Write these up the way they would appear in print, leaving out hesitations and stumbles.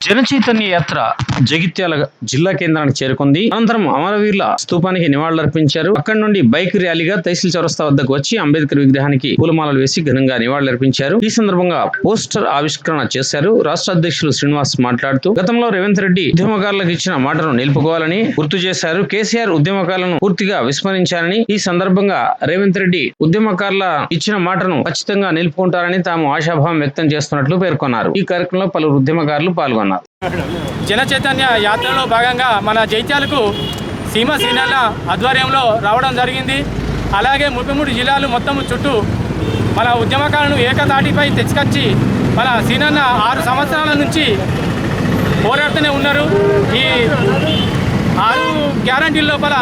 జనచైతన్య యాత్ర జగిత్యాల జిల్లా కేంద్రానికి చేరుకుంది. అనంతరం అమరవీరుల స్తూపానికి నివాళులర్పించారు. అక్కడి నుండి బైక్ ర్యాలీగా తహసీల్ చౌరస్తా వద్దకు వచ్చి అంబేద్కర్ విగ్రహానికి పూలమాలలు వేసి ఘనంగా నివాళులర్పించారు. ఈ సందర్భంగా పోస్టర్ ఆవిష్కరణ చేశారు. రాష్ట్ర అధ్యక్షులు శ్రీనివాస్ మాట్లాడుతూ గతంలో రేవంత్ రెడ్డి ఉద్యమకారులకు ఇచ్చిన మాటను నిలుపుకోవాలని గుర్తు చేశారు. కేసీఆర్ ఉద్యమకారులను పూర్తిగా విస్మరించారని, ఈ సందర్భంగా రేవంత్ రెడ్డి ఉద్యమకారుల ఇచ్చిన మాటను ఖచ్చితంగా నిలుపుకుంటారని తాము ఆశాభావం వ్యక్తం చేస్తున్నట్లు పేర్కొన్నారు. ఈ కార్యక్రమంలో పలువురు ఉద్యమకారులు పాల్గొన్నారు. జన చైతన్య యాత్రలో భాగంగా మన జైత్యాలకు సీమ సీనన్న ఆధ్వర్యంలో రావడం జరిగింది. అలాగే 33 జిల్లాలు మొత్తం చుట్టూ మన ఉద్యమకారులను ఏకతాటిపై తెచ్చుకొచ్చి మన సీనన్న 6 సంవత్సరాల నుంచి పోరాడుతూనే ఉన్నారు. ఈ 6 గ్యారంటీల లోపల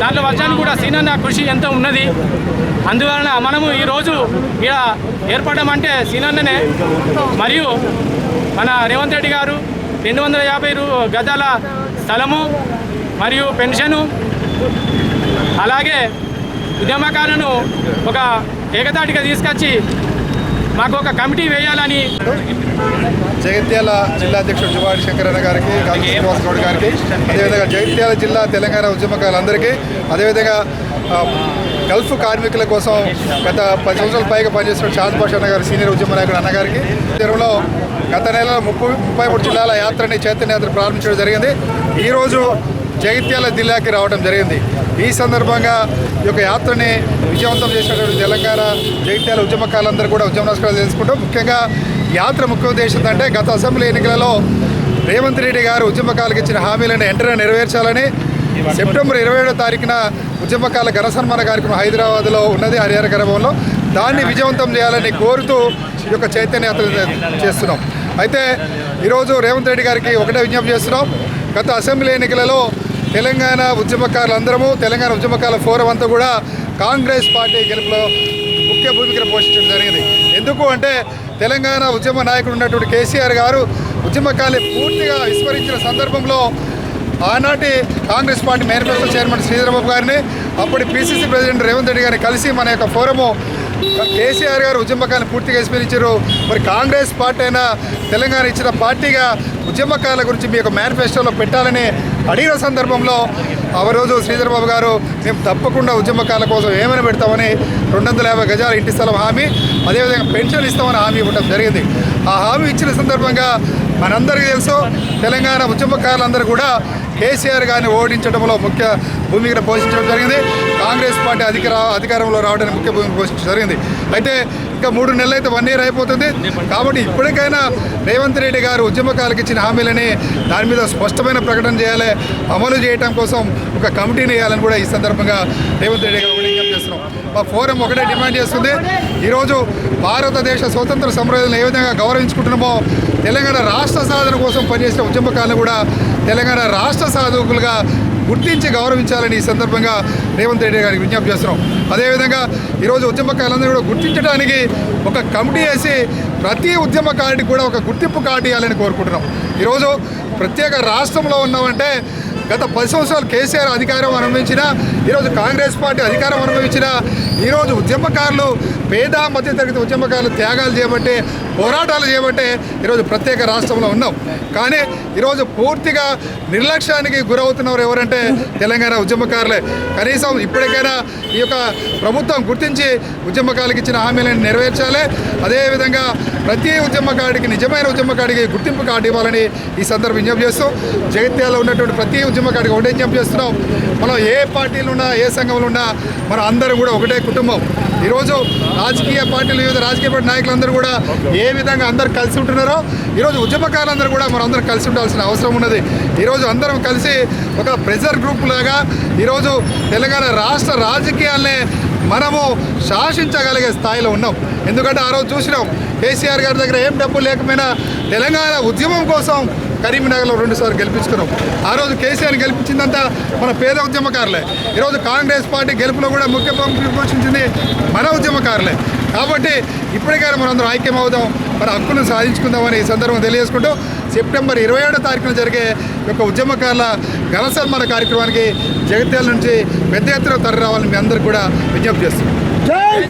దాంట్లో వర్షాన్ని కూడా సీనన్న కృషి ఎంతో ఉన్నది. అందువలన మనము ఈరోజు ఇక్కడ ఏర్పడమంటే సీనన్ననే. మరియు మన రేవంత్ రెడ్డి గారు 250 గజాల స్థలము మరియు పెన్షను, అలాగే ఉద్యమకారులను ఒక ఏకతాటిగా తీసుకొచ్చి మాకు ఒక కమిటీ వేయాలని జగిత్యాల జిల్లా అధ్యక్షుడు జువాడి శంకరన్న గారికి, కాళీ శ్రీనివాస్ గౌడ్ గారికి, అదేవిధంగా జగిత్యాల జిల్లా తెలంగాణ ఉద్యమకారులందరికీ, అదేవిధంగా గల్ఫ్ కార్మికుల కోసం గత 10 సంవత్సరాల పైగా పనిచేస్తున్న షాద్ బాషా అన్న గారు, సీనియర్ ఉద్యమ నాయకుడు అన్నగారికి తీరంలో గత నెలలో 33 జిల్లాల యాత్రని చైతన్య యాత్ర ప్రారంభించడం జరిగింది. ఈరోజు జగిత్యాల జిల్లాకి రావడం జరిగింది. ఈ సందర్భంగా ఈ యొక్క యాత్రని విజయవంతం చేసినటువంటి తెలంగాణ జగిత్యాల ఉద్యమకారులందరూ కూడా ఉద్యమ నమస్కారాలు తెలుసుకుంటాం. ముఖ్యంగా యాత్ర ముఖ్య ఉద్దేశం ఏంటంటే గత అసెంబ్లీ ఎన్నికలలో రేవంత్ రెడ్డి గారు ఉద్యమకారులకు ఇచ్చిన హామీలను వెంటనే నెరవేర్చాలని సెప్టెంబర్ 27వ తారీఖున ఉద్యమకారుల ఘన సన్మాన కార్యక్రమం హైదరాబాద్లో ఉన్నది, హరిహర భవన్లో. దాన్ని విజయవంతం చేయాలని కోరుతూ ఈ యొక్క చైతన్య యాత్ర చేస్తున్నాం. అయితే ఈరోజు రేవంత్ రెడ్డి గారికి ఒకటే విజ్ఞప్తి చేస్తున్నాం. గత అసెంబ్లీ ఎన్నికలలో తెలంగాణ ఉద్యమకారులందరము, తెలంగాణ ఉద్యమకారుల ఫోరం అంతా కూడా కాంగ్రెస్ పార్టీ గెలుపులో ముఖ్య భూమికను పోషించడం జరిగింది. ఎందుకు అంటే తెలంగాణ ఉద్యమ నాయకుడు ఉన్నటువంటి కేసీఆర్ గారు ఉద్యమకారులు పూర్తిగా విస్మరించిన సందర్భంలో ఆనాటి Congress party manifesto chairman Sridhar Babu గారిని, అప్పటి పిసిసి ప్రెసిడెంట్ రేవంత్ రెడ్డి గారిని కలిసి మన యొక్క ఫోరము కేసీఆర్ గారు ఉద్యమకారులను పూర్తిగా విస్మరించారు. మరి కాంగ్రెస్ పార్టీ అయినా తెలంగాణ ఇచ్చిన పార్టీగా ఉద్యమకారుల గురించి మీ యొక్క మేనిఫెస్టోలో పెట్టాలని అడిగిన సందర్భంలో ఆ రోజు శ్రీధరబాబు గారు మేము తప్పకుండా ఉద్యమకారుల కోసం ఏమైనా పెడతామని 250 గజాల ఇంటి స్థలం హామీ, అదేవిధంగా పెన్షన్ ఇస్తామని హామీ ఇవ్వడం జరిగింది. ఆ హామీ ఇచ్చిన సందర్భంగా మనందరికీ తెలుసు తెలంగాణ ఉద్యమకారులందరూ కూడా కేసీఆర్ గారిని ఓడించడంలో ముఖ్య భూమికను పోషించడం జరిగింది. కాంగ్రెస్ పార్టీ అధికారంలో రావడానికి ముఖ్య భూమిక పోషించడం జరిగింది. అయితే ఇంకా 3 నెలలు అయితే 1 ఇయర్ అయిపోతుంది. కాబట్టి ఇప్పటికైనా రేవంత్ రెడ్డి గారు ఉద్యమకారులకు ఇచ్చిన హామీలని దాని మీద స్పష్టమైన ప్రకటన చేయాలి, అమలు చేయడం కోసం ఒక కమిటీని వేయాలని కూడా ఈ సందర్భంగా రేవంత్ రెడ్డి గారు విజ్ఞప్తి చేస్తున్నాం. మా ఫోరం ఒకటే డిమాండ్ చేస్తుంది. ఈరోజు భారతదేశ స్వతంత్ర సంప్రదాయాలను ఏ విధంగా గౌరవించుకుంటున్నామో తెలంగాణ రాష్ట్ర సాధన కోసం పనిచేసిన ఉద్యమకారులను కూడా తెలంగాణ రాష్ట్ర సాధకులుగా గుర్తించి గౌరవించాలని ఈ సందర్భంగా రేవంత్ రెడ్డి గారికి విజ్ఞప్తి చేస్తున్నాం. అదేవిధంగా ఈరోజు ఉద్యమకారులందరూ కూడా గుర్తించడానికి ఒక కమిటీ వేసి ప్రతి ఉద్యమకారుడికి కూడా ఒక గుర్తింపు కార్డు ఇవ్వాలని కోరుకుంటున్నాం. ఈరోజు ప్రత్యేక రాష్ట్రంలో ఉన్నామంటే గత 10 సంవత్సరాలు కేసీఆర్ అధికారం అనుభవించినా, ఈరోజు కాంగ్రెస్ పార్టీ అధికారం అనుభవించినా, ఈరోజు ఉద్యమకారులు పేద మధ్యతరగతి ఉద్యమకారులు త్యాగాలు చేయబట్టే, పోరాటాలు చేయబట్టే ఈరోజు ప్రత్యేక రాష్ట్రంలో ఉన్నాం. కానీ ఈరోజు పూర్తిగా నిర్లక్ష్యానికి గురవుతున్నవారు ఎవరంటే తెలంగాణ ఉద్యమకారులే. కనీసం ఇప్పటికైనా ఈ యొక్క ప్రభుత్వం గుర్తించి ఉద్యమకారులకు ఇచ్చిన హామీలను నెరవేర్చాలి. అదేవిధంగా ప్రతి ఉద్యమకారుడికి, నిజమైన ఉద్యమకారుడికి గుర్తింపు కార్డు ఇవ్వాలని ఈ సందర్భం విజ్ఞప్తి చేస్తూ జగిత్యాలలో ఉన్నటువంటి ప్రతి ఉద్యమకారుడికి ఒకటే విజ్ఞప్తి చేస్తున్నాం. మనం ఏ పార్టీలు ఉన్నా, ఏ సంఘంలో ఉన్నా మనం అందరం కూడా ఒకటే కుటుంబం. ఈరోజు రాజకీయ పార్టీలు, వివిధ రాజకీయ పార్టీ నాయకులందరూ కూడా ఏ విధంగా అందరు కలిసి ఉంటున్నారో ఈరోజు ఉద్యమకారులందరూ కూడా మనం అందరం కలిసి ఉండాల్సిన అవసరం ఉన్నది. ఈరోజు అందరం కలిసి ఒక ప్రెజర్ గ్రూప్ లాగా ఈరోజు తెలంగాణ రాష్ట్ర రాజకీయాలనే మనము శాసించగలిగే స్థాయిలో ఉన్నాం. ఎందుకంటే ఆ రోజు చూసినాం కేసీఆర్ గారి దగ్గర ఏం డబ్బులు లేకపోయినా తెలంగాణ ఉద్యమం కోసం కరీంనగర్లో 2 సార్లు గెలిపించుకున్నాం. ఆ రోజు కేసీఆర్ని గెలిపించిందంతా మన పేద ఉద్యమకారులే. ఈరోజు కాంగ్రెస్ పార్టీ గెలుపులో కూడా ముఖ్య భూమిక పోషించింది మన ఉద్యమకారులే. కాబట్టి ఇప్పటికైనా మనందరం ఐక్యం అవుదాం, మన హక్కులను సాధించుకుందామని ఈ సందర్భం తెలియజేసుకుంటూ సెప్టెంబర్ 27వ తారీఖున జరిగే యొక్క ఉద్యమకారుల ఘన సన్మాన కార్యక్రమానికి జగిత్యాల నుంచి పెద్ద ఎత్తున తరలి రావాలని మీ అందరికీ కూడా విజ్ఞప్తి చేస్తున్నాం.